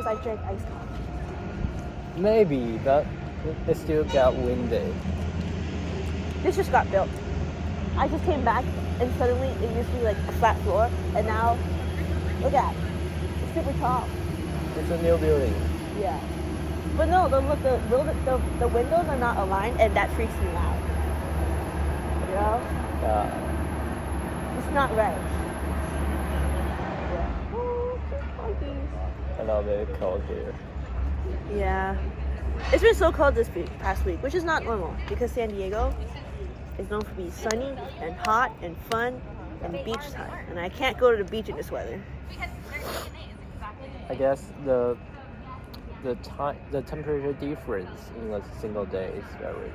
because I drank iced coffee. Maybe, but it still got windy. This just got built. I just came back and suddenly it used to be like a flat floor, and now look at it. It's super tall. It's a new building. Yeah. But no, the windows are not aligned, and that freaks me out. You know? Yeah. It's not right. Yeah. Oh, monkeys. I know very cold here. Yeah. It's been so cold this past week, which is not normal because San Diego is known for being sunny and hot and fun and beach time. And I can't go to the beach in this weather. I guess the temperature difference in a single day is very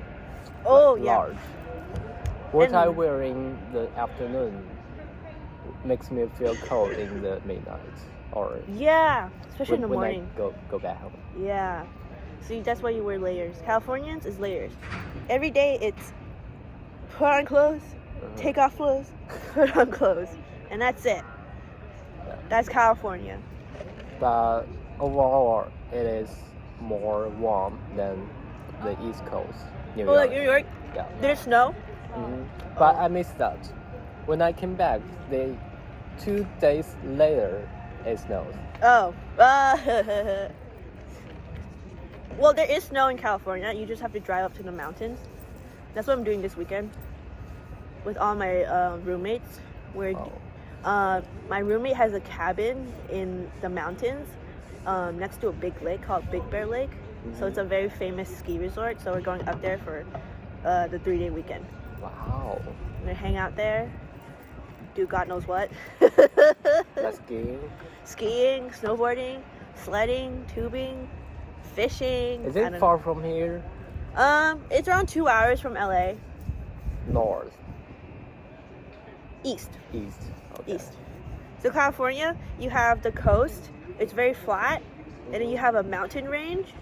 large. What I wear in the afternoon makes me feel cold in the midnight, or especially in the morning. When I go back home. Yeah, see, that's why you wear layers. Californians is layers. Every day it's put on clothes, take off clothes, put on clothes, and that's it. Yeah. That's California. But overall, it is more warm than the East Coast. New York. Like New York? Yeah. Did it snow? Mm-hmm. But I missed that. When I came back, 2 days later, it snowed. Oh. Well, there is snow in California. You just have to drive up to the mountains. That's what I'm doing this weekend with all my roommates. My roommate has a cabin in the mountains next to a big lake called Big Bear Lake. Mm-hmm. So it's a very famous ski resort. So we're going up there for the 3-day weekend. Wow. We're gonna hang out there, do God knows what. That's skiing. Skiing, snowboarding, sledding, tubing, fishing. Is it far from here? It's around 2 hours from LA. North. East. Okay. East. So California, you have the coast. It's very flat, and then you have a mountain range,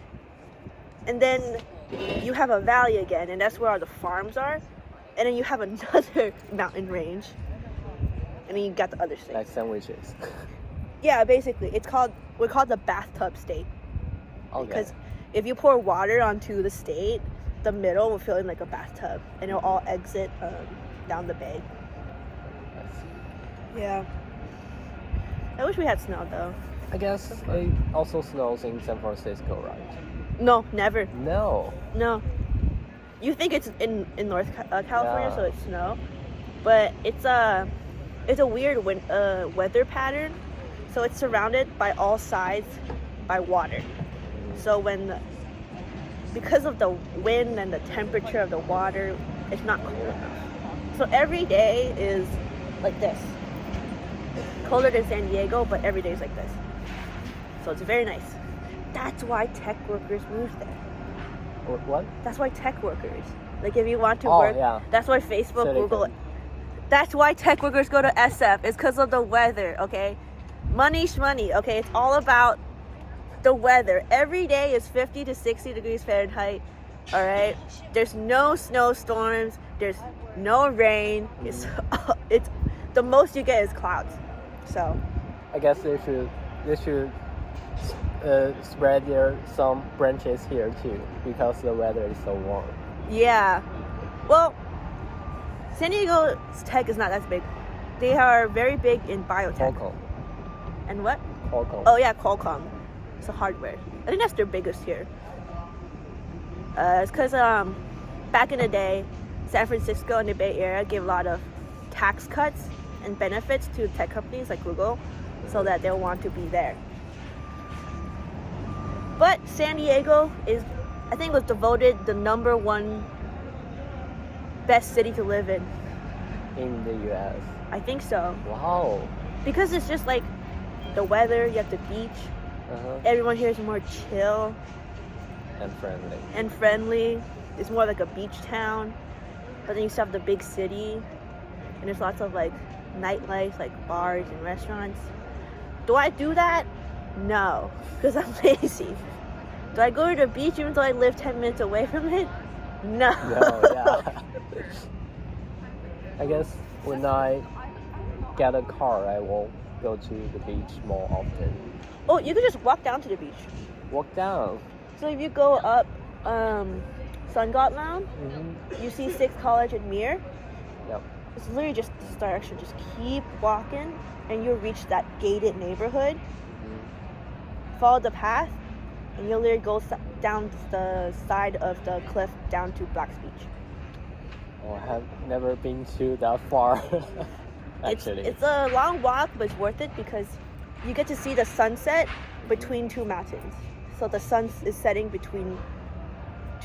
and then you have a valley again, and that's where all the farms are, and then you have another mountain range, and then you got the other states. Like sandwiches. Yeah, basically, we're called the bathtub state. Okay. Because if you pour water onto the state, the middle will fill in like a bathtub, and it'll all exit down the bay. Yeah. I wish we had snow though. I guess it also snows in San Francisco, right? No, never. No. You think it's in North California, so it's snow, but it's a weird weather pattern. So it's surrounded by all sides by water. So because of the wind and the temperature of the water, it's not cold enough. So every day is like this. Colder than San Diego, but every day is like this. So it's very nice. That's why tech workers move there. What? That's why tech workers. Like if you want to work, that's why Facebook, Silicon. Google. That's why tech workers go to SF. It's because of the weather, okay? Money shmoney, okay? It's all about the weather. Every day is 50 to 60 degrees Fahrenheit, all right? There's no snowstorms. There's no rain. It's the most you get is clouds. So I guess they should spread some branches here too, because the weather is so warm. Yeah. Well, San Diego's tech is not that big. They are very big in biotech. Qualcomm. And what? Qualcomm. Oh yeah, Qualcomm. It's a hardware. I think that's their biggest here. It's because back in the day, San Francisco and the Bay Area gave a lot of tax cuts and benefits to tech companies like Google, so that they'll want to be there. But San Diego I think was devoted the #1 best city to live in. In the U.S. I think so. Wow. Because it's just like the weather, you have the beach. Everyone here is more chill. And friendly. It's more like a beach town. But then you still have the big city. And there's lots of like nightlife, like bars and restaurants. Do I do that? No, because I'm lazy. Do I go to the beach even though I live 10 minutes away from it? No. Yeah. I guess when I get a car, I will go to the beach more often. Oh, you could just walk down to the beach. Walk down. So if you go up Sun God Mound, Mm-hmm. you see 6th College and Mir. Yep. It's literally just this direction. Just keep walking, and you'll reach that gated neighborhood. Follow the path, and you'll literally go down the side of the cliff down to Black's Beach. Oh, I have never been to that far. Actually, It's a long walk, but it's worth it because you get to see the sunset between two mountains. So the sun is setting between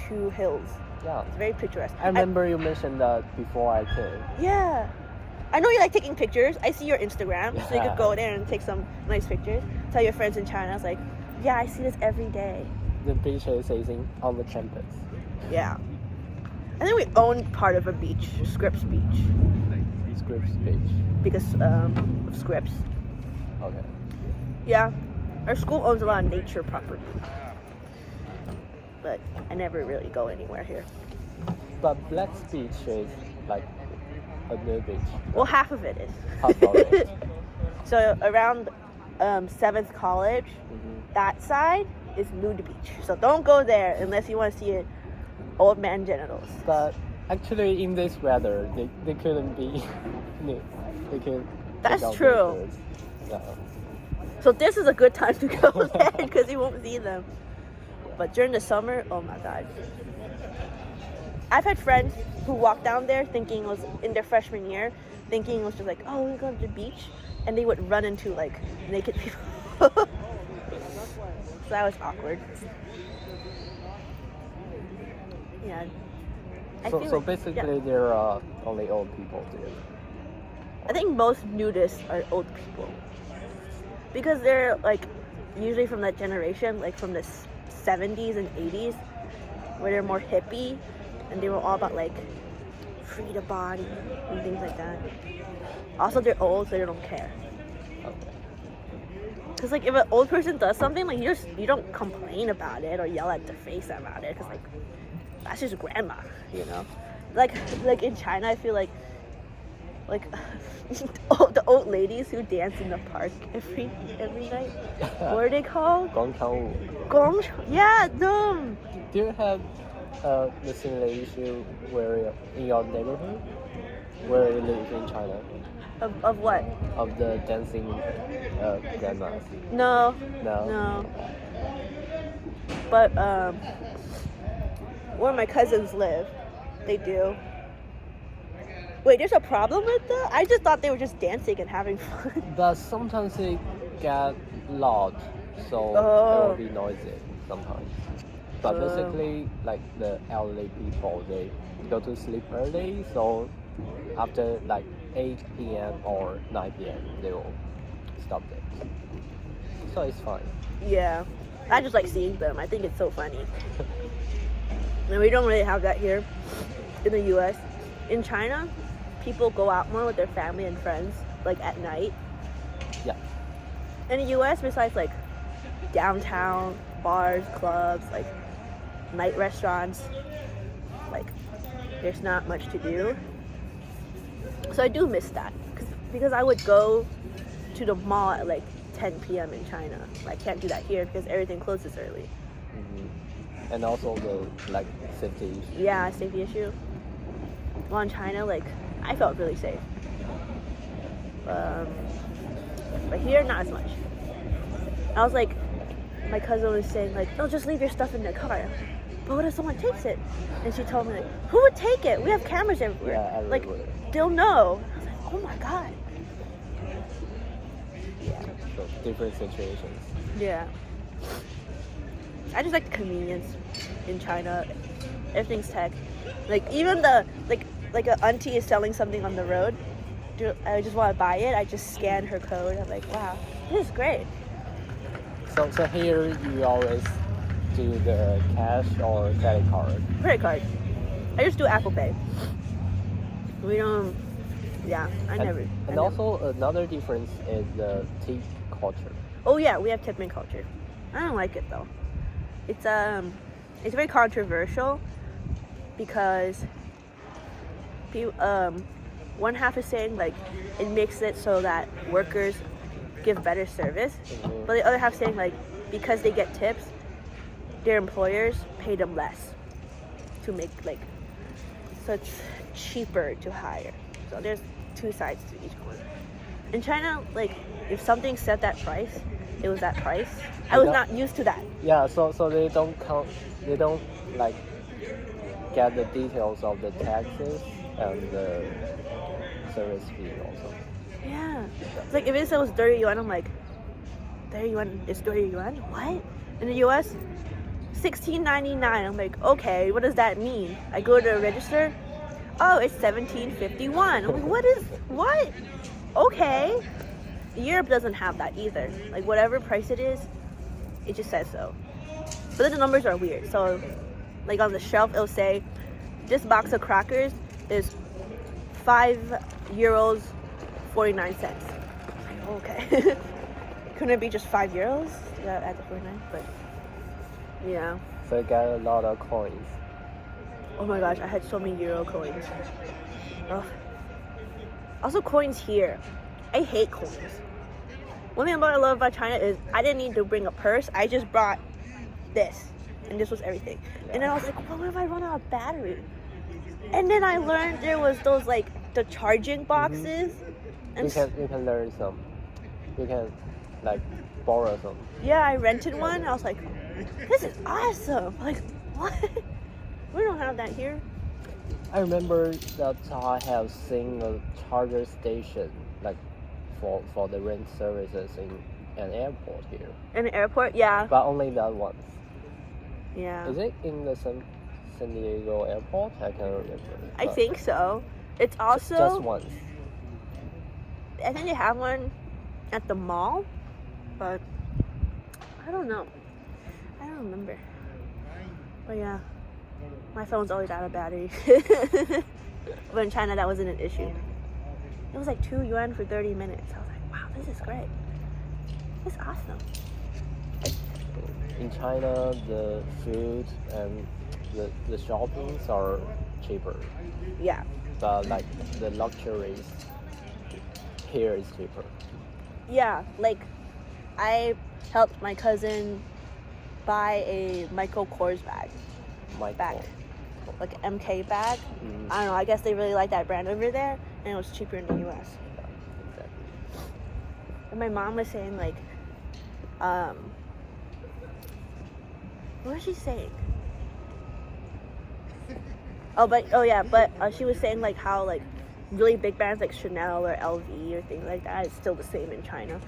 two hills. yeah. It's very picturesque. I remember you mentioned that before I came. Yeah. I know you like taking pictures. I see your Instagram, so you could go there and take some nice pictures. Tell your friends in China. I was like, yeah, I see this every day. The beach is on the campus. Yeah. I think we own part of a beach, Scripps Beach, Scripps Beach. because of Scripps. Okay. Yeah. Our school owns a lot of nature property. But I never really go anywhere here. But Black's Beach is like a new beach. Well, half of it is. Half of it. So around 7th College, Mhm. that side is nude beach. So don't go there unless you want to see an old man genitals. But actually, in this weather, they couldn't be nude. They could. That's take out true. their clothes. Yeah. So this is a good time to go there because you won't see them. But during the summer, oh my god. I've had friends who walked down there thinking it was in their freshman year, thinking it was just like, oh, we're going to the beach, and they would run into like naked people. So that was awkward. Yeah. I So, feel so like- basically, yeah. there are only old people there. I think most nudists are old people because they're like usually from that generation, like from the 70s and 80s, where they're more hippie and they were all about like free the body and things like that. Also, they're old, so they don't care. Okay. Cause like if an old person does something, like you don't complain about it or yell at their face about it, cause like that's just grandma, you know. Like in China, I feel like the old ladies who dance in the park every night. What are they called? Gongchang. Gong. Yeah, them. Do you have the similar issue where in your neighborhood where you live in China Of what? of the dancing grandmas? No. No. No. But where my cousins live, they do. Wait, there's a problem with that? I just thought they were just dancing and having fun. But sometimes they get loud, so Oh. it will be noisy sometimes. But basically, like the elderly people, they go to sleep early, so after like 8 p.m. or 9 p.m. they will stop it. So it's fine. Yeah. I just like seeing them. I think it's so funny. And we don't really have that here in the US. In China, people go out more with their family and friends, like at night. Yeah. In the US, besides like downtown, bars, clubs, like night restaurants, like there's not much to do. So I do miss that because I would go to the mall at like 10 p.m. in China. I can't do that here because everything closes early. Mm-hmm. And also the like safety issue. Yeah, safety issue. Well, in China, like I felt really safe. But here, not as much. I was like, my cousin was saying like, no, just leave your stuff in the car. But what if someone takes it? And she told me like, who would take it? We have cameras everywhere. Yeah, like, everywhere. they'll know. I was like, oh my god. Yeah. So different situations. Yeah. I just like the convenience in China. Everything's tech. Like even the like an auntie is selling something on the road. I just want to buy it. I just scan her code. I'm like, wow, this is great. So here you always do the cash or credit card. Credit card. I just do Apple Pay. We don't. Yeah, I never. Also another difference is the tip culture. Oh yeah, we have tipping culture. I don't like it though. It's very controversial because people, one half is saying like it makes it so that workers give better service, Mhm. but the other half saying like because they get tips, their employers pay them less to make like, so it's cheaper to hire. So there's two sides to each coin. In China, like if something set that price, it was that price. I was not used to that. Yeah, so they don't count, they don't like get the details of the taxes and the service fee also. Yeah. It's like if it was 30 yuan, I'm like, 30 yuan is 30 yuan? What? In the US, $16.99. I'm like, okay, what does that mean? I go to the register, oh, it's $17.51. I'm like, what? Okay. Europe doesn't have that either. Like whatever price it is, it just says so. But then the numbers are weird. So like on the shelf, it'll say, this box of crackers is €5.49. Okay. Couldn't it be just €5? Yeah, at the 49, but yeah. So you get a lot of coins. Oh my gosh, I had so many euro coins. Ugh. Also coins here. I hate coins. One thing I love about China is I didn't need to bring a purse. I just brought this, and this was everything. And then I was like, what if I run out of battery? And then I learned there was those like the charging boxes. And You can learn some. You can like borrow some. yeah, I rented one. I was like, this is awesome. Like, what? We don't have that here. I remember that I have seen a charger station like for the rent services in an airport here. In the airport, yeah. But only that once. Yeah. Is it in the San Diego airport? I can't remember. I But think so. It's also just once. I think they have one at the mall, but I don't know. I don't remember. But yeah, my phone's always out of battery. But in China, that wasn't an issue. It was like 2 yuan for 30 minutes. I was like, wow, this is great. This is awesome. In China, the food and the shoppings are cheaper, Yeah. but like the luxuries here is cheaper. Yeah, like I helped my cousin buy a Michael Kors bag. Michael. Like an MK bag. Mhm. I don't know, I guess they really like that brand over there, and it was cheaper in the US. Yeah, exactly. And my mom was saying like, what was she saying? But she was saying like how like really big brands like Chanel or LV or things like that is still the same in China.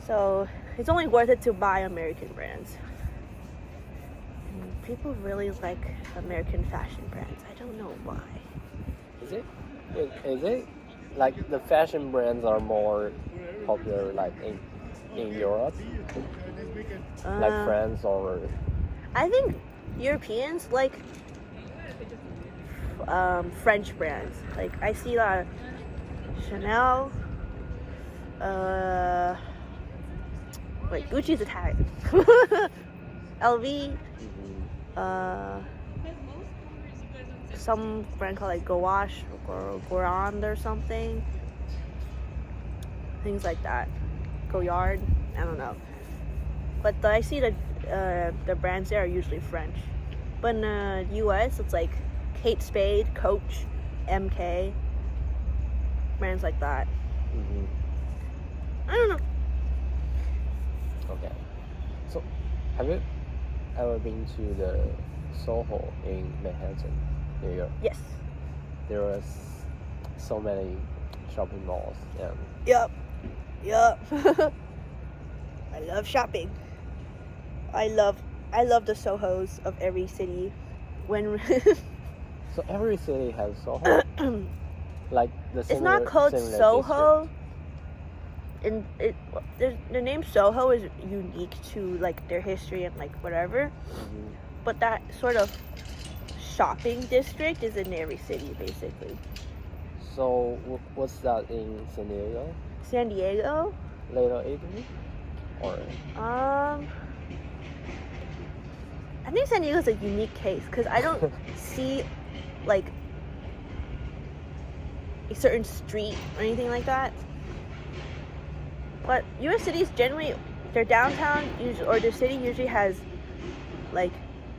So it's only worth it to buy American brands. And people really like American fashion brands. I don't know why. Is it like the fashion brands are more popular like in Europe, like France or? I think Europeans like French brands. Like I see a lot of Chanel. Wait, Gucci's Italian. LV. Some brand called like Gouache or Gourand or something. Things like that. Goyard. I don't know. But I see that the brands there are usually French. But in the US, it's like Kate Spade, Coach, MK, brands like that. Mm-hmm. I don't know. Okay. So, have you ever been to the Soho in Manhattan, New York? Yes. There are so many shopping malls and Yup. I love shopping. I love the Sohos of every city. When so every city has Soho. Like the it's not called similar Soho. And the name Soho is unique to like their history and like whatever. Mm-hmm. But that sort of shopping district is in every city basically. So what's that in San Diego? San Diego? Little Italy? Or I think San Diego is a unique case because I don't see like a certain street or anything like that. But U.S. cities generally, their downtown or their city usually has like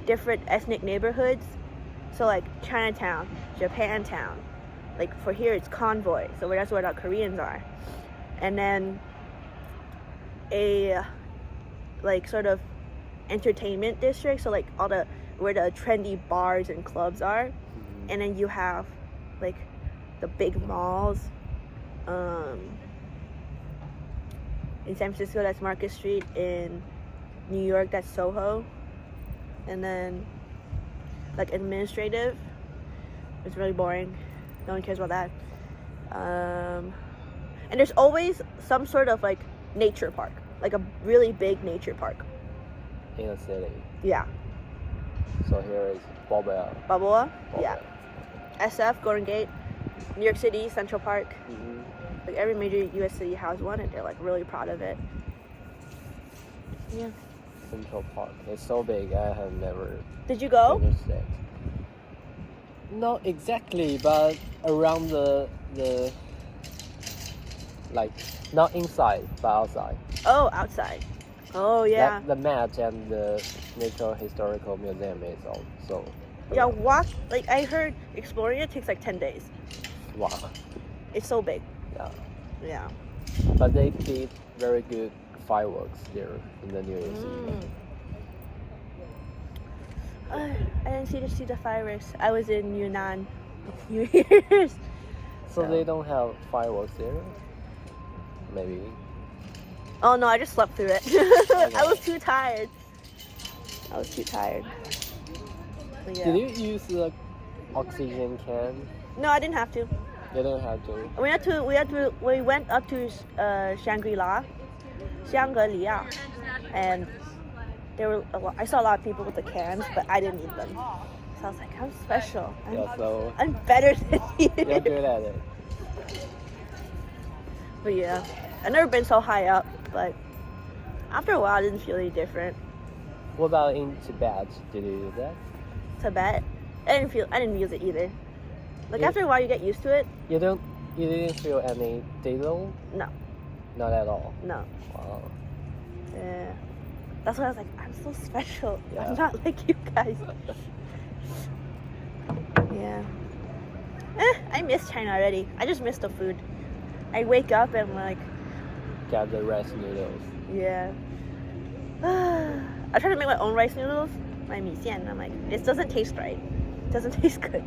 different ethnic neighborhoods. So like Chinatown, Japantown. Like for here it's Convoy, so that's where the Koreans are. And then a like sort of entertainment district, so like all the where the trendy bars and clubs are. And then you have like the big malls. In San Francisco, that's Market Street. In New York, that's Soho. And then like administrative, it's really boring. No one cares about that. And there's always some sort of like nature park, like a really big nature park. In a city. Yeah. So here is Balboa. Balboa? Yeah. SF, Golden Gate, New York City, Central Park. Like every major U.S. city has one, and they're like really proud of it. Yeah. Central Park. It's so big. I have never. Did you go? Finished it. Not exactly, but around the like not inside but outside. Oh, outside. Oh yeah. Like the Met and the Natural Historical Museum is also. Yeah, like I heard exploring it takes like 10 days. Wow. It's so big. Yeah. Yeah. But they keep very good fireworks there in the New Year's Eve. I didn't see the fireworks. I was in Yunnan New Year's. So they don't have fireworks there? Maybe. Oh no, I just slept through it. Okay. I was too tired. But yeah. Did you use the oxygen can? No, I didn't have to. You don't have to. We went up to Shangri-La, and I saw a lot of people with the cans, but I didn't need them. So I was like, I'm special. I'm better than you. You're good at it. But yeah, I've never been so high up, but after a while, I didn't feel any different. What about in Tibet? Did you do that? Tibet, I didn't use it either. Like after a while, you get used to it. You didn't feel any tingle? No. Not at all. No. Wow. Yeah. That's why I was like, I'm so special. Yeah. I'm not like you guys. Yeah. I miss China already. I just miss the food. I wake up and like. Get the rice noodles. Yeah. I try to make my own rice noodles, my mi xian, and I'm like, this doesn't taste right. It doesn't taste good.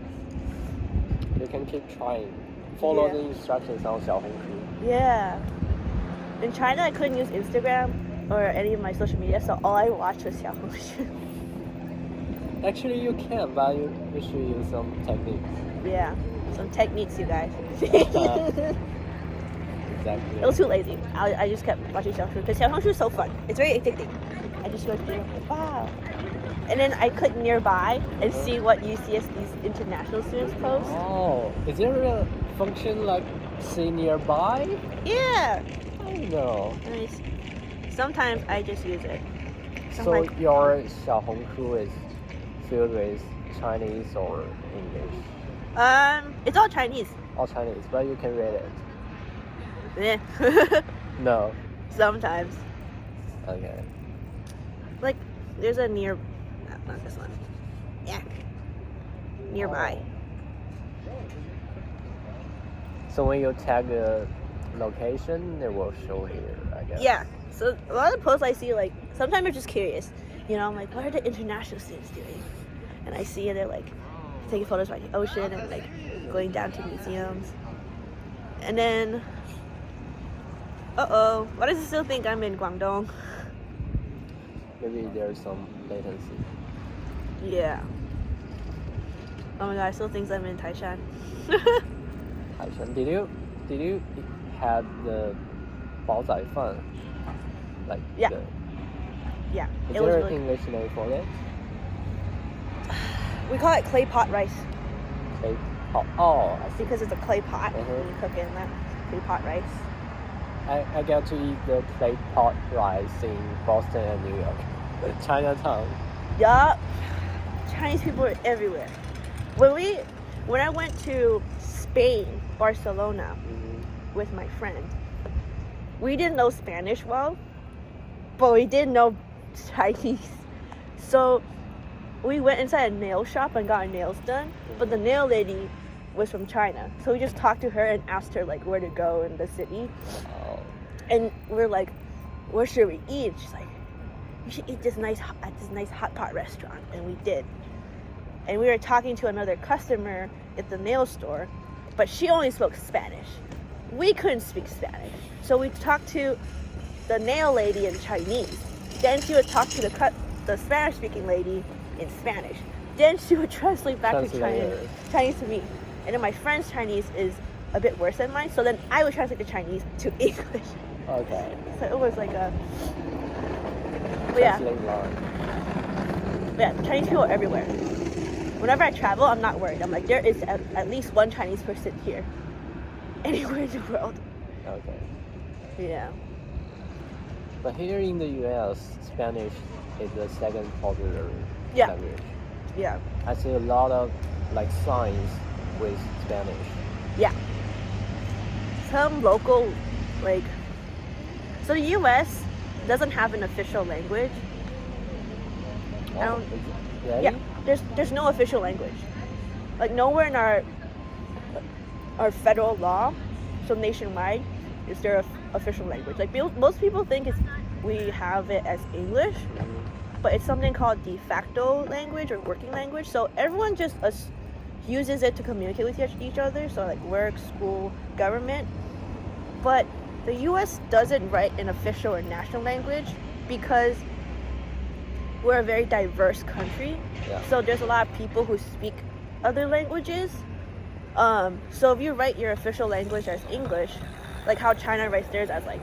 You can keep trying. Follow the instructions on Xiaohongshu. Yeah. In China, I couldn't use Instagram or any of my social media, so all I watched was Xiaohongshu. Actually, you can, but you should use some techniques. Yeah, some techniques, you guys. Exactly. I was too lazy. I just kept watching Xiaohongshu because Xiaohongshu is so fun. It's very addicting. I just go through, wow. And then I click nearby and see what UCSD's international students post. Oh, is there a function like see nearby? Yeah. I know. Nice. Sometimes I just use it. So your Xiaohongshu is filled with Chinese or English? It's all Chinese. All Chinese, but you can read it. Yeah. No. Sometimes. Okay. Like, there's a no, not this one. Yeah. Nearby. So when you tag a location, it will show here, I guess. Yeah. So a lot of the posts I see, like, sometimes I'm just curious. You know, I'm like, what are the international students doing? And I see they're like taking photos by the ocean and like going down to museums. And then, why does it still think I'm in Guangdong? Maybe there's some latency. Yeah. Oh my god, I still thinks I'm in Taishan. Taishan. Did you have the Baozai Fan? Like Yeah. Is Yeah. It there was an really. English name for it? We call it clay pot rice Clay pot. Oh, I see. because it's a clay pot Mhm. and you cook it in that clay pot rice. I get to eat the clay pot rice in Boston and New York. Chinatown. Yup. Chinese people are everywhere. When I went to Spain, Barcelona, with my friend, we didn't know Spanish well, but we did know Chinese. So we went inside a nail shop and got our nails done, but the nail lady was from China. So we just talked to her and asked her like where to go in the city. And we're like, where should we eat? She's like, you should eat at this nice hot pot restaurant. And we did. And we were talking to another customer at the nail store, but she only spoke Spanish. We couldn't speak Spanish. So we talked to the nail lady in Chinese. Then she would talk to the Spanish-speaking lady in Spanish. Then she would translate back to Chinese to me. And then my friend's Chinese is a bit worse than mine, so then I would translate the Chinese to English. Okay. So it was like a... But yeah, Chinese people are everywhere. Whenever I travel, I'm not worried. I'm like, there is at least one Chinese person here. Anywhere in the world. Okay. Yeah. But here in the US, Spanish is the second popular language. Yeah. I see a lot of like signs with Spanish. Yeah. Some local, like, so the US doesn't have an official language. Oh, really? Yeah. There's no official language. Like nowhere in our federal law, so nationwide, is there an official language. Like most people think we have it as English, but it's something called de facto language or working language. So everyone just uses it to communicate with each other. So like work, school, government. But the U.S. doesn't write an official or national language because we're a very diverse country. Yeah. So there's a lot of people who speak other languages. So if you write your official language as English, like how China writes theirs as like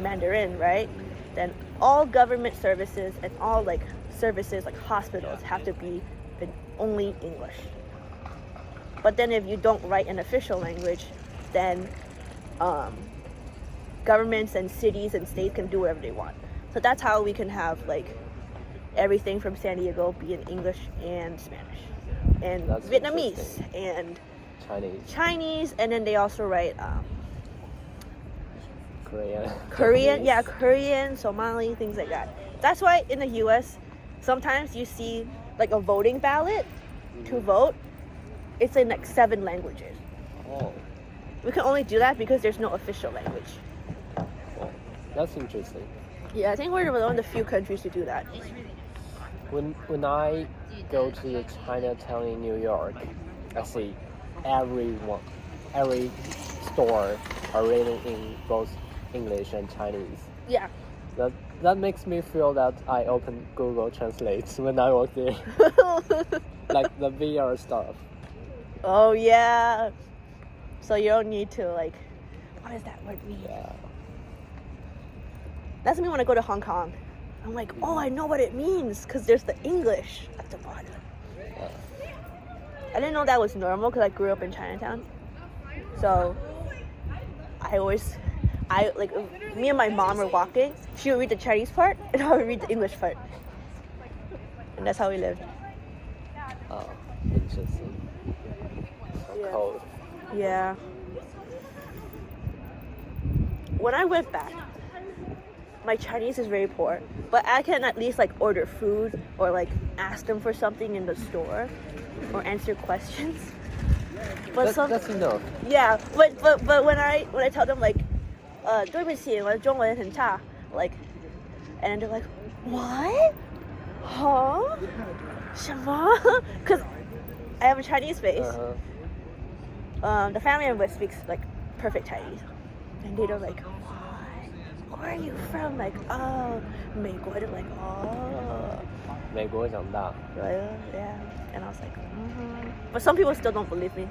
Mandarin, right? Then all government services and all like services like hospitals have to be in only English. But then if you don't write an official language, then governments and cities and states can do whatever they want. So that's how we can have like everything from San Diego be in English and Spanish and That's Vietnamese and Chinese, and then they also write Korean, yeah, Korean, Somali, things like that. That's why in the U.S. sometimes you see like a voting ballot to vote. It's in like 7 languages. Oh. We can only do that because there's no official language. Oh, that's interesting. Yeah, I think we're one of the few countries to do that. When I go to Chinatown in New York, I see every store are written in both English and Chinese. Yeah. That makes me feel that I open Google Translate when I walk there. Like the VR stuff. Oh yeah. So you don't need to like, what does that word mean? Yeah. That's me when I go to Hong Kong. I'm like, oh, I know what it means because there's the English at the bottom. Yeah. I didn't know that was normal because I grew up in Chinatown. So me and my mom were walking. She would read the Chinese part and I would read the English part. And that's how we lived. Oh, interesting. So cold. Yeah. When I went back, my Chinese is very poor, but I can at least like order food or like ask them for something in the store or answer questions. But that's enough. Yeah, but when I tell them like, 对不起，我的中文很差, like, and they're like, what? Huh? 什么? Because I have a Chinese face. The family member speaks like perfect Chinese, and they're like, what? Where are you from? Like, oh, 美国. They're like, oh. 美国长大. Yeah. And I was like, But some people still don't believe me.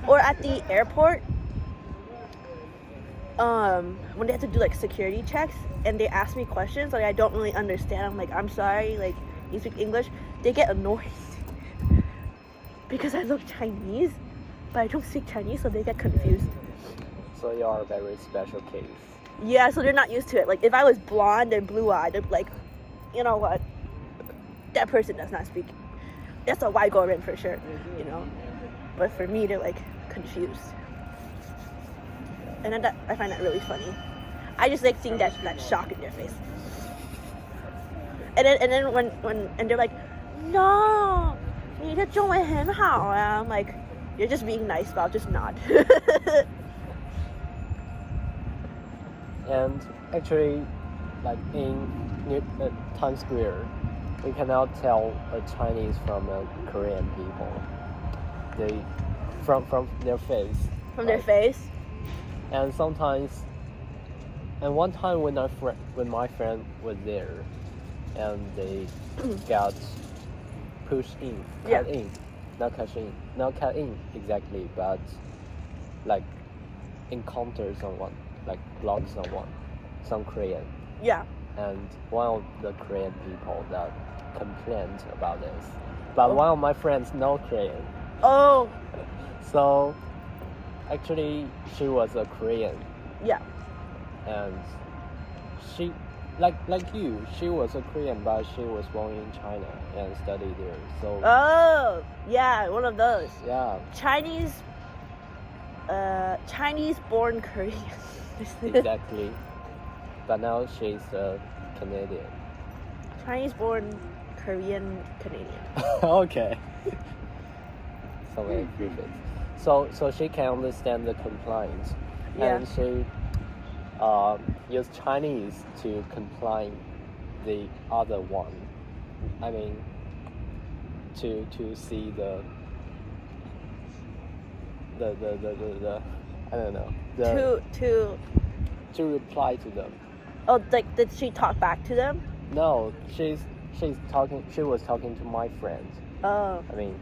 Or at the airport, when they have to do like security checks and they ask me questions like I don't really understand, I'm like, I'm sorry, like, you speak English, they get annoyed because I look Chinese but I don't speak Chinese, so they get confused. So you are a very special case. Yeah, so they're not used to it. Like if I was blonde and blue-eyed, they'd be like, you know what, that person does not speak, that's a white girl for sure, you know. But for me, they're like confused. And I find that really funny. I just like seeing that shock in their face. And then when they're like, no, 你的中文很好啊. I'm like, you're just being nice, but I'll just nod. And actually, like in Times Square, we cannot tell a Chinese from a Korean people. They from their face. From their face. And sometimes, and one time when my friend was there, and they got pushed in, cut in, not cut in exactly, but like encounter someone, like block someone, some Korean. Yeah. And one of the Korean people that complained about this, but one of my friends no Korean. Oh. So actually she was a Korean. Yeah. And she like you, she was a Korean, but she was born in China and studied there. So oh yeah, one of those. Yeah. Chinese born Korean. Exactly. But now she's a Canadian. Chinese born Korean Canadian. Okay. So very perfect. So she can understand the complaints. Yeah. And she used Chinese to complain the other one. I mean, to see the I don't know. To reply to them. Oh, like did she talk back to them? No, she was talking to my friends. Oh. I mean,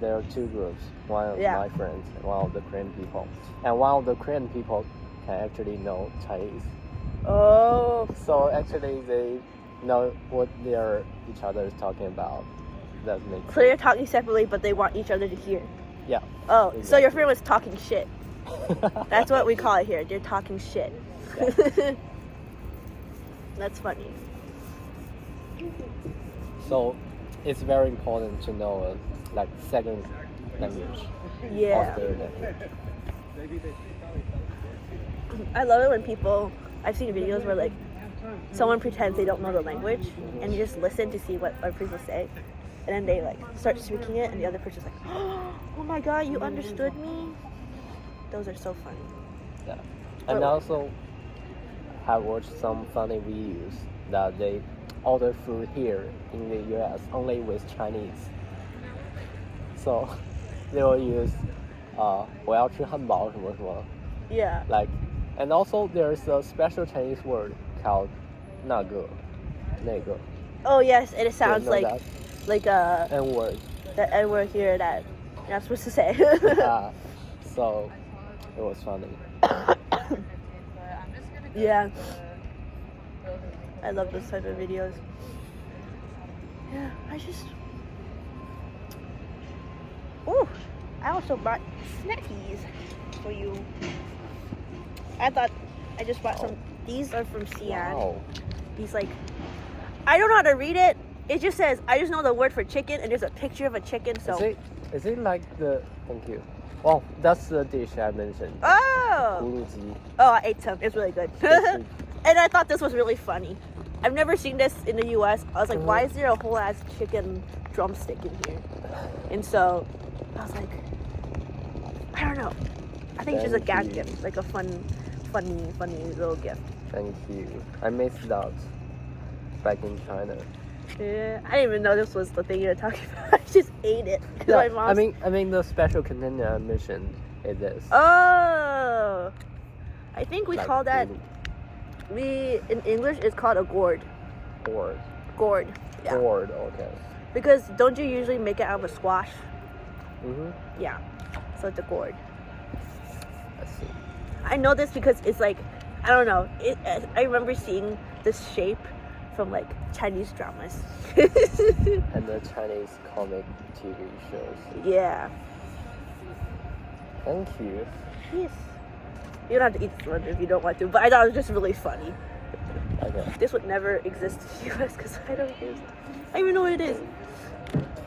there are two groups. One of Yeah. my friends and one of the Korean people. And one of the Korean people can actually know Chinese. Oh. So actually they know what each other is talking about. That makes So they're talking separately, but they want each other to hear. Yeah. Oh, Exactly. so your friend was talking shit. That's what we call it here. They're talking shit. Yeah. That's funny. So it's very important to know like second language. Yeah. Or third language. I love it when people, I've seen videos where like someone pretends they don't know the language and you just listen to see what other people say, and then they like start speaking it and the other person's like, oh my god, you understood me. Those are so funny. Yeah. And also have watched some funny videos that they order food here in the US only with Chinese. So they will use 我要吃汉堡什么什么 Yeah. like, and also there's a special Chinese word called 那个 Oh yes, and it sounds know like that? like N word. the N word here that you're not supposed to say. Yeah. So it was funny. Yeah. I love those type of videos. Yeah, Ooh, I also brought snackies for you. I just bought some. These are from Xi'an. Wow. These like, I don't know how to read it. It just says, I just know the word for chicken, and there's a picture of a chicken. So. Is it like the? Thank you. Oh, that's the dish I mentioned. Oh. 咕噜鸡. Oh, I ate some. It's really good. And I thought this was really funny. I've never seen this in the U.S. I was like, why is there a whole ass chicken drumstick in here? And so I was like, I don't know. I think it's just a gag gift, like a funny little gift. Thank you. I missed out back in China. Yeah, I didn't even know this was the thing you were talking about. I just ate it. Yeah, My mom's... I mean the special container I mentioned is this. Oh, I think we Like call that. In English it's called a gourd. Gourd. Gourd. Yeah. Gourd. Okay. Because don't you usually make it out of a squash? Mhm. Yeah. So it's a gourd. I see. I know this because it's like, I don't know. I remember seeing this shape from like Chinese dramas. And the Chinese comic TV shows. Yeah. Thank you. Yes. You don't have to eat this one if you don't want to, but I thought it was just really funny. Okay. This would never exist in the US because I don't even know what it is.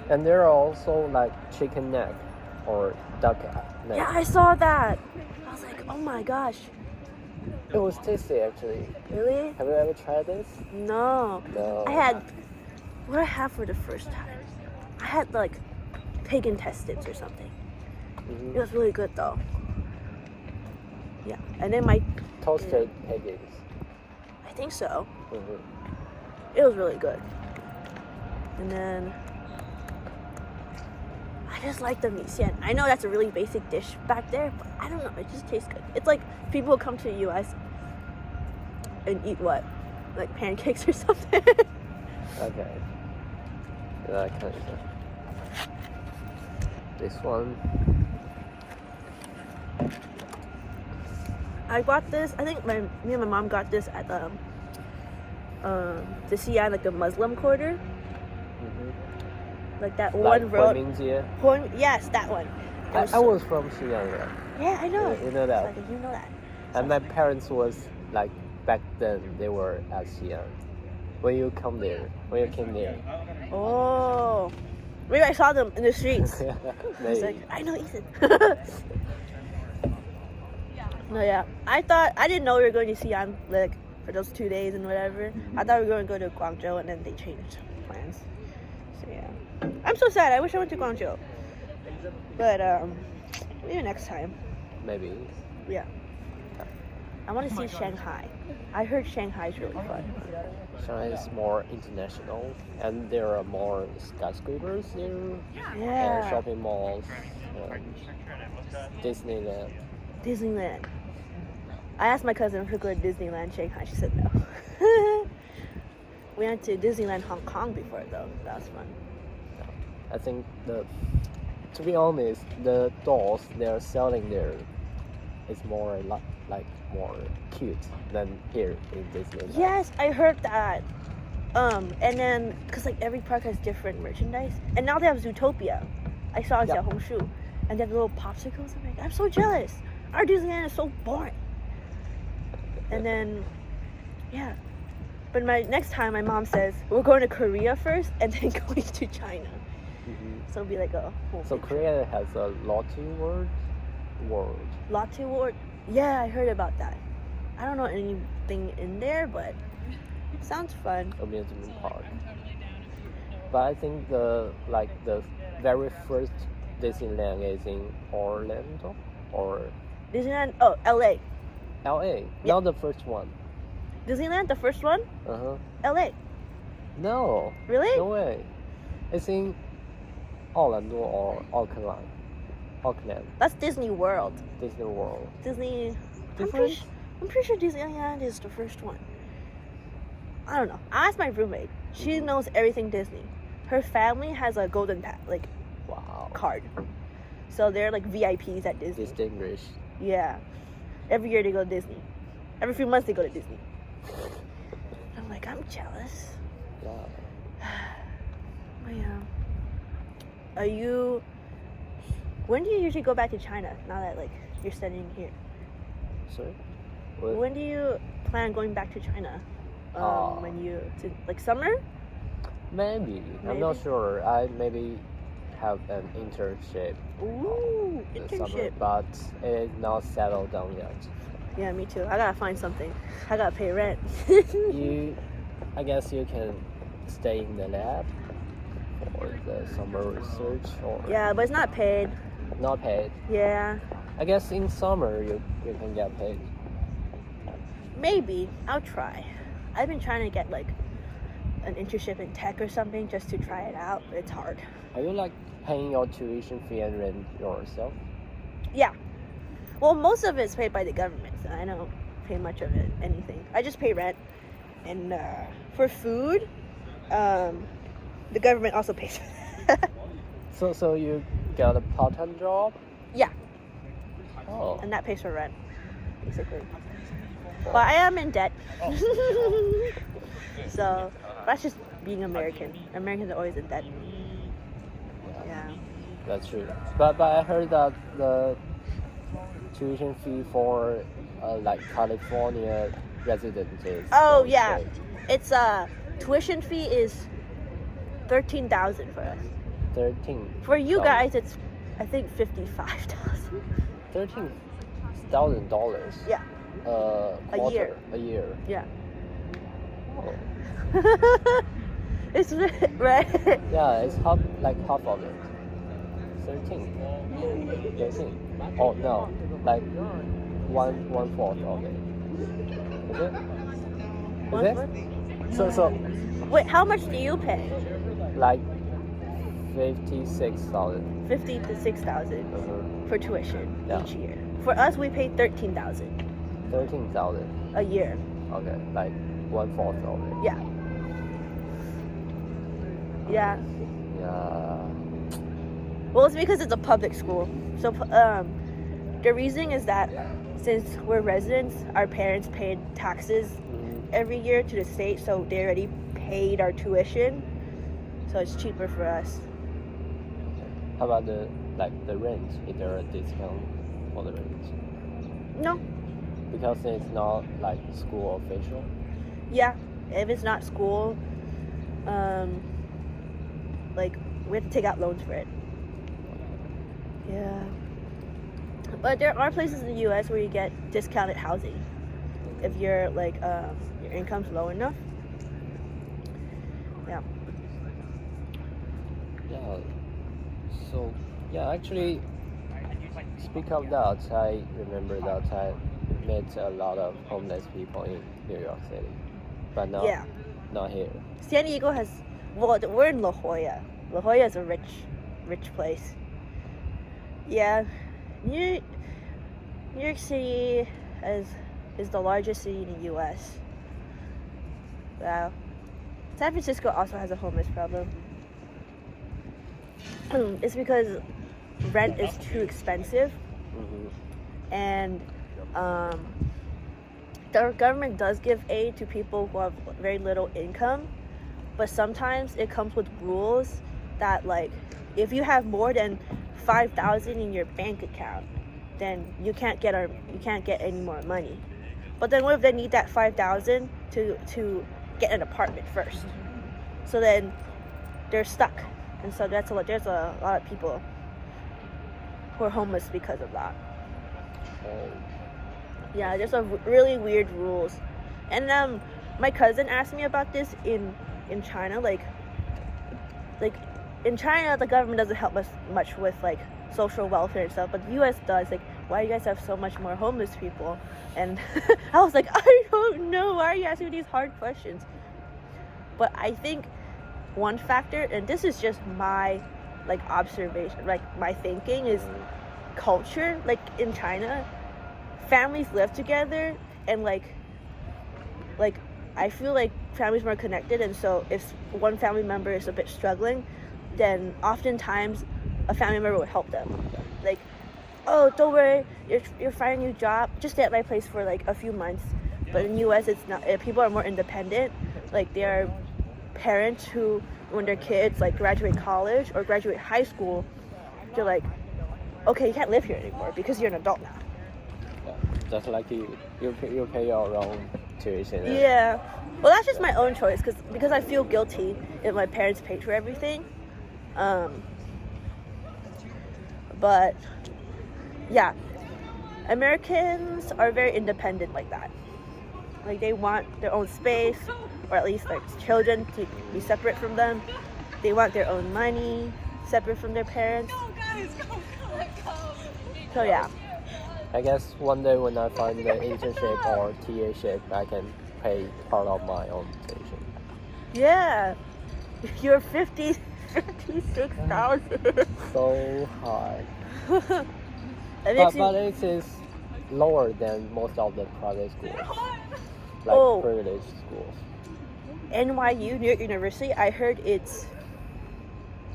And there are also like chicken neck or duck neck. Yeah, I saw that. I was like, oh my gosh. It was tasty actually. Really? Have you ever tried this? No. No. I had, what did I have for the first time? I had like pig intestines or something. Mhm. It was really good though. Yeah, and then my, Toasted piggies. I think so. Mhm. It was really good. And then I just like the mi xian. I know that's a really basic dish back there, but I don't know. It just tastes good. It's like people who come to the U.S. and eat what, like pancakes or something. Okay. That kind of stuff. This one. I got this. I think me and my mom got this at the Xi'an, like the Muslim quarter, Mhm. like that Like one road. Huimingjie. Yes, that one. It I so- was from Xi'an. Yeah, I know. You know that. Like, you know that. And my parents was like back then they were at Xi'an. When you came there. Oh, maybe I saw them in the streets. I was like, Maybe. I know Ethan. No, yeah. I didn't know we were going to Xi'an like for those 2 days and whatever. I thought we were going to go to Guangzhou and then they changed plans. So yeah, I'm so sad. I wish I went to Guangzhou. But maybe next time. Maybe. Yeah. I want to see Shanghai. I heard Shanghai is really fun. Shanghai is more international and there are more skyscrapers there and Yeah. shopping malls and Disneyland. Disneyland. I asked my cousin if we could go to Disneyland Shanghai. She said no. We went to Disneyland Hong Kong before though. That was fun. I think to be honest, the dolls they're selling there is more like more cute than here in Disneyland. Yes, I heard that. And then, cause like every park has different merchandise, and now they have Zootopia. I saw in Yep. Xiaohongshu, and they have little popsicles. I'm like, I'm so jealous. Our Disneyland is so boring. And then, yeah. But next time, my mom says we're going to Korea first, and then going to China. Mhm. So it'll be like a whole. So big Korea has a Lotte World. Lotte World. Yeah, I heard about that. I don't know anything in there, but it sounds fun. Amusement park. But I think the very first Disneyland is in Orlando or Disneyland. Oh, LA. LA. Not the first one. Disneyland, the first one. Uh-huh. LA. No. Really? No way. It's in Orlando or Auckland. That's Disney World. Disney World. Disney. I'm Different? pretty sure Disneyland is the first one. I don't know. I asked my roommate. She knows everything Disney. Her family has a golden Wow. card, so they're like VIPs at Disney. Distinguished. Yeah. Every year they go to Disney. Every few months they go to Disney. I'm like, I'm jealous. Yeah. Oh, yeah. Are you? When do you usually go back to China? Now that like you're studying here. Sorry? What? When do you plan on going back to China? When you like summer? Maybe. I'm not Maybe? sure. I maybe have an internship Ooh, this summer, internship. but it's not settled down yet. Yeah, me too. I gotta find something. I gotta pay rent. I guess you can stay in the lab for the summer research or Yeah, but it's not paid. not paid. Yeah, I guess in summer you can get paid. maybe. I'll try. I've been trying to get like an internship in tech or something just to try it out, but it's hard. Are you like paying your tuition fee and rent yourself? Yeah. Well, most of it's paid by the government, so I don't pay much of it, anything. I just pay rent. And for food, the government also pays. So you got a part-time job? Yeah. Oh. And that pays for rent, basically. But I am in debt. So that's just being American. Americans are always in debt. Yeah. That's true. But I heard that the tuition fee for like California residents is Oh, so yeah. cheap. It's tuition fee is $13,000 for us. 13. For you Oh. guys, it's I think $55,000. $13,000. Yeah. quarter, year. A year. Yeah. Oh. It's right. Yeah, it's half of it. 13. 13. Oh no, like one fourth of it. Is it? Is it? So Wait, how much do you pay? like 56,000. 50 to 6,000 for tuition Yeah. each year. For us, we pay 13,000 13,000. a year. Okay, like one fourth of it. Yeah. Yeah. Yeah. Well, it's because it's a public school. So the reason is that since we're residents, our parents paid taxes every year to the state, so they already paid our tuition. So it's cheaper for us. How about the rent? Is there a discount for the rent? No. Because it's not like school official. Yeah. If it's not school, like we have to take out loans for it. Yeah. But there are places in the U.S. where you get discounted housing if you're like your income's low enough. Yeah. Yeah. So yeah, actually, speak of that, I remember that I met a lot of homeless people in New York City, but not here. San Diego has. Well, we're in La Jolla. La Jolla is a rich place. Yeah, New York City is the largest city in the U.S. Wow. San Francisco also has a homeless problem. It's because rent is too expensive, and the government does give aid to people who have very little income, but sometimes it comes with rules that, like, if you have more than 5,000 in your bank account, then you can't get any more money. But then what if they need that 5,000 to get an apartment first? So then they're stuck, and so there's a lot of people who are homeless because of that. Yeah, there's a really weird rules, and my cousin asked me about this in China, like in China, the government doesn't help us much with like social welfare and stuff, but the U.S. does. Like, why do you guys have so much more homeless people? And I was like, I don't know. Why are you asking me these hard questions? But I think one factor, and this is just my like observation, like my thinking, is culture. Like in China, families live together, and like I feel like families are more connected, and so if one family member is a bit struggling, then oftentimes a family member will help them. Like, oh, don't worry, you're finding a new job, just stay at my place for like a few months. But in the US, it's not. People are more independent. Like, there are parents who, when their kids like graduate college or graduate high school, they're like, okay, you can't live here anymore because you're an adult now. Yeah, just like you pay your own tuition. Yeah. Well, that's just my own choice because I feel guilty if my parents paid for everything. But yeah, Americans are very independent like that. Like, they want their own space, or at least their children to be separate from them. They want their own money separate from their parents. So yeah. I guess one day when I find the internship or TA-ship, I can pay part of my own tuition. Yeah. You're 56,000. So high. But it is lower than most of the private schools, like privileged schools. NYU, New York University, I heard it's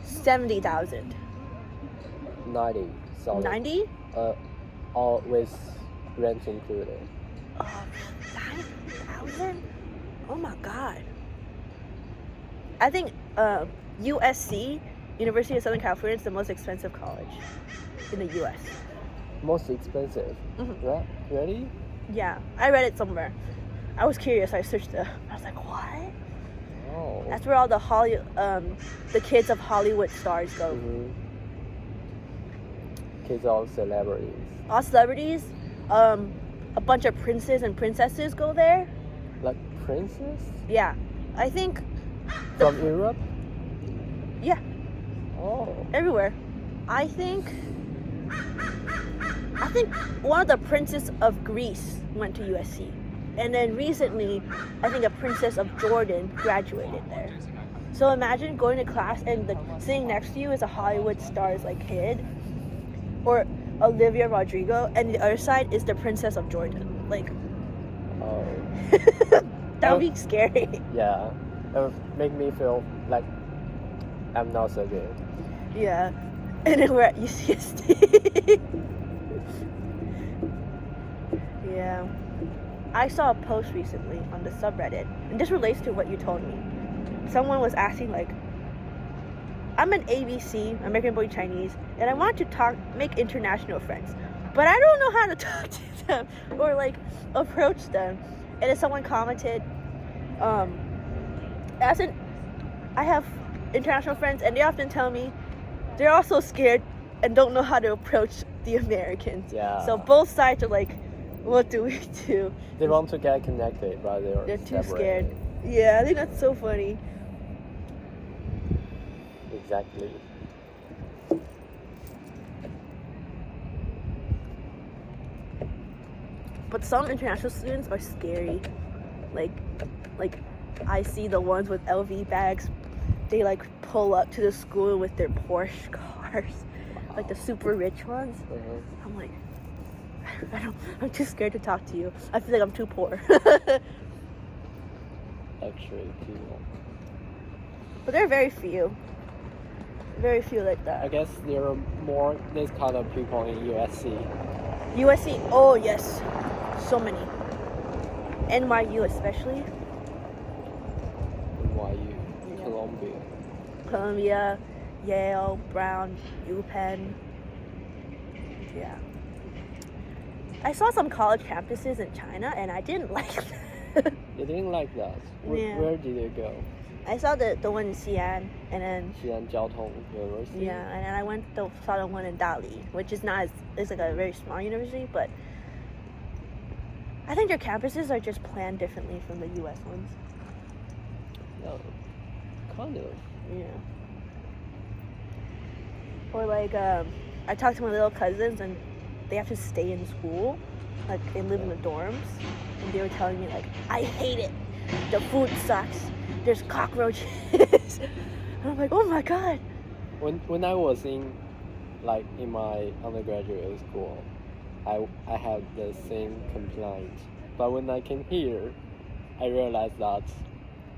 70,000. 90. So 90? All with rent included. Oh, 90,000? Oh my god. I think USC, University of Southern California, is the most expensive college in the US. Most expensive? Right? Really? Yeah, I read it somewhere. I was curious, I searched it. I was like, what? Oh. That's where all the kids of Hollywood stars go. Kids of celebrities. All celebrities. A a bunch of princes and princesses go there. Like princess? Yeah, I think. From Europe? Yeah. Oh. Everywhere. I think one of the princes of Greece went to USC. And then recently, I think a princess of Jordan graduated there. So imagine going to class and sitting next to you is a Hollywood star's like kid, or Olivia Rodrigo, and the other side is the princess of Jordan. Like, Oh. that would be scary. Yeah. It would make me feel like I'm not so good. Yeah. And then we're at UCSD. Yeah. I saw a post recently on the subreddit, and this relates to what you told me. Someone was asking, like, I'm an ABC, American Boy Chinese, and I want to make international friends, but I don't know how to talk to them or, like, approach them. And then someone commented, I have international friends, and they often tell me they're also scared and don't know how to approach the Americans. Yeah. So both sides are like, what do we do? They want to get connected, but they're too separate. scared. Yeah, I think that's so funny. Exactly. But some international students are scary. Like I see the ones with LV bags. They like pull up to the school with their Porsche cars, like the super rich ones. Uh-huh. I'm like, I'm too scared to talk to you. I feel like I'm too poor. Luxury people. But there are very few like that. I guess there are more this kind of people in USC. USC, oh yes, so many. NYU especially. NYU, Yeah. Columbia. Yale, Brown, UPenn. Yeah. I saw some college campuses in China and I didn't like them. You didn't like that? Yeah. Where did you go? I saw the one in Xi'an and then Xi'an Jiaotong University? yeah, and then I saw the one in Dali, which is not it's like a very small university, but I think their campuses are just planned differently from the US ones. No, kind of. Yeah. Or like I talked to my little cousins and they have to stay in school, like they live in the dorms, and they were telling me like, I hate it. The food sucks. There's cockroaches. And I'm like, oh my god. When I was in my undergraduate school, I had the same complaint. But when I came here, I realized that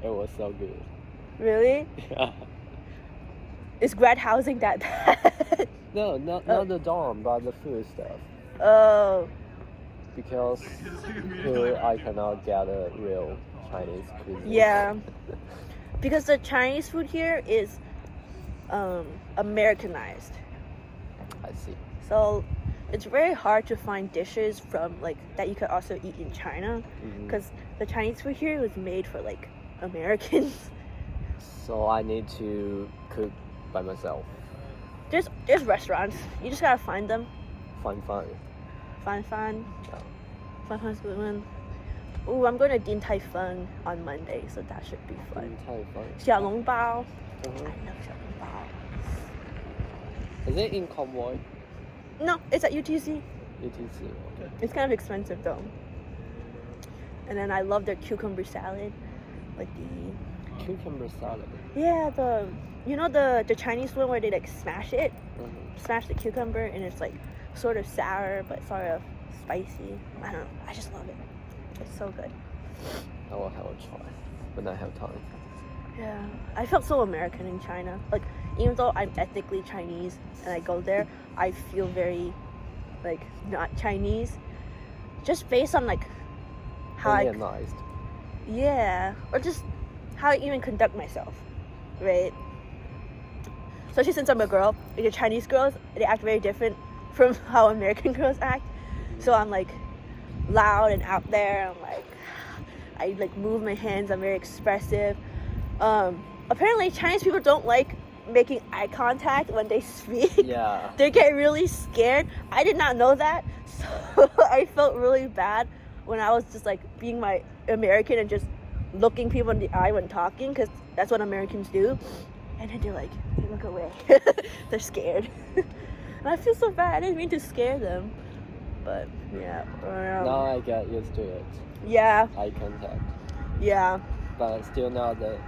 it was so good. Really? Yeah. Is grad housing that bad? No, not the dorm, but the food stuff. Oh. Because here I cannot get a real Chinese cuisine. Yeah. Because the Chinese food here is Americanized. I see. So it's very hard to find dishes from like that you could also eat in China, because the Chinese food here was made for like Americans. So I need to cook by myself. There's restaurants. You just gotta find them. Fun. Fun. Yeah. Fun. Ooh, I'm going to Din Tai Fung on Monday, so that should be fun. Din Tai Fung. 小笼包. Uh-huh. I love 小笼包. Is it in Convoy? No, it's at UTC. UTC. Okay. It's kind of expensive though. And then I love their cucumber salad, like the Cucumber salad. yeah the Chinese one where they like smash it, smash the cucumber, and it's like sort of sour but sort of spicy. I don't know. I just love it. It's so good. I will have a try when I have time. Yeah, I felt so American in China. Like, even though I'm ethnically Chinese and I go there, I feel very, like, not Chinese. Just based on, like, how Americanized. yeah, or just how I even conduct myself, right? Especially since I'm a girl, like, the Chinese girls, they act very different from how American girls act. So I'm, like, loud and out there. I'm like, I like move my hands. I'm very expressive. Apparently Chinese people don't like making eye contact when they speak. Yeah. They get really scared. I did not know that, so I felt really bad when I was just like being my American and just looking people in the eye when talking, because that's what Americans do. And then they're like, they look away. They're scared. And I feel so bad. I didn't mean to scare them. But yeah. Now I get used to it. Yeah. Eye contact. Yeah. But still not the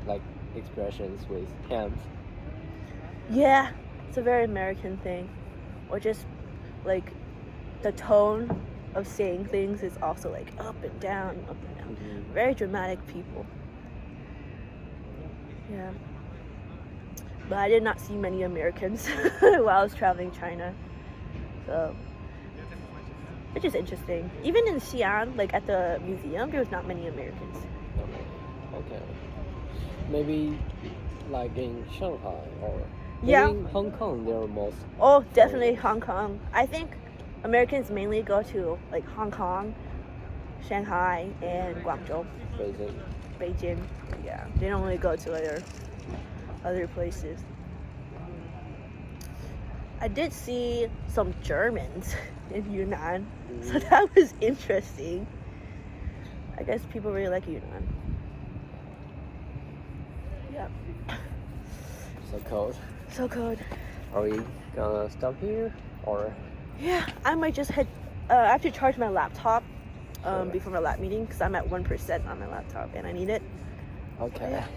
like expressions with hands. Yeah. It's a very American thing. Or just like the tone of saying things is also like up and down, up and down. Mm-hmm. Very dramatic people. Yeah. But I did not see many Americans while I was traveling China. So, which is interesting. Even in Xi'an, like at the museum, there was not many Americans. Okay. Maybe like in Shanghai or Yeah. in Hong Kong, there are most. Oh, definitely Hong Kong. I think Americans mainly go to like Hong Kong, Shanghai, and Guangzhou, Beijing. Beijing. Yeah, they don't really go to other places. I did see some Germans in Yunnan, so that was interesting. I guess people really like Yunnan. Yeah. So cold. So cold. Are we gonna stop here or? Yeah, I might just head. I have to charge my laptop Sure. before my lab meeting because I'm at 1% on my laptop and I need it. Okay. Yeah.